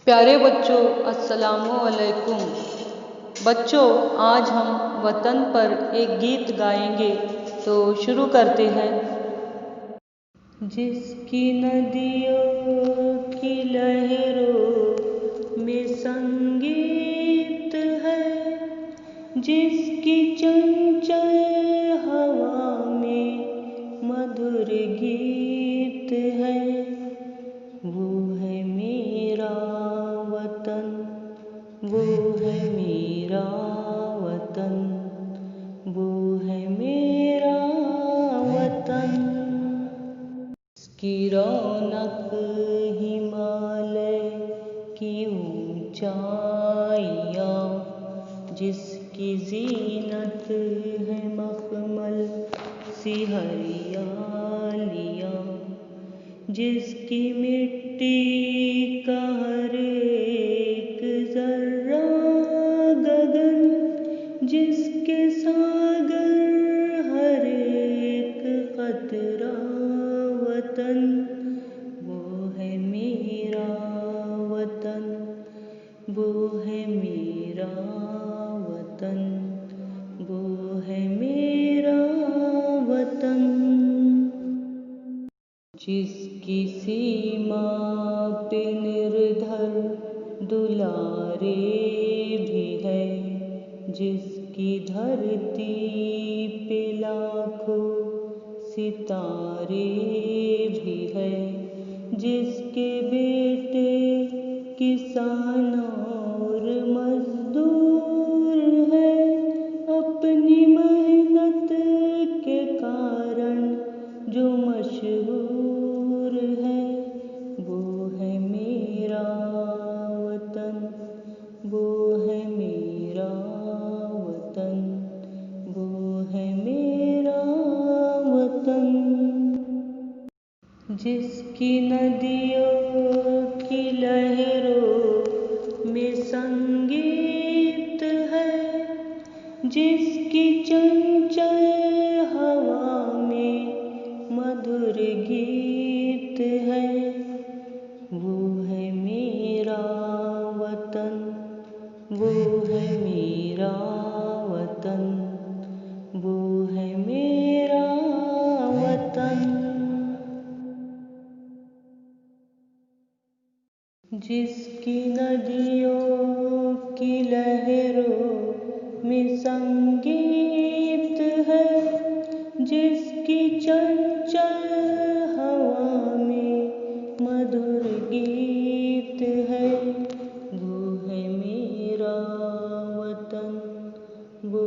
प्यारे बच्चों, अस्सलामु अलैकुम। बच्चों, आज हम वतन पर एक गीत गाएंगे, तो शुरू करते हैं। जिसकी नदियों की लहरों में संगीत है, जिसकी चंचल हवा में मधुर गीत है, वो है मेरा वतन, वो है मेरा वतन, वो है मेरा वतन। इसकी रौनक हिमालय की ऊंचाइयाँ, जिसकी जीनत है मखमल सी हरियालियाँ, जिसकी मिट्टी का हर एक जर्रा गगन, जिसके सागर हर एक कतरा वतन, वो है मेरा वतन, वो है मेरा वतन, वो है मेरा वतन। जिसकी सीमा पे निर्धर दुलारे भी है, जिसकी धरती पे लाखों सितारे भी है, जिसके बेटे किसान और मजदूर है, अपनी मेहनत के कारण जो मशहूर है, वो है मेरा वतन, वो है मेरा वतन, वो है मेरा वतन। जिसकी नदियों की लहरों में संगीत है, जिसकी चंचल हवा में मधुर गीत है, वो है मेरा वतन, वो है मेरा वतन, वो है मेरा वतन। जिसकी नदियों की लहरों में संगीत है, जिसकी चंचल हवा में मधुर गीत है, वो है मेरा वतन, वो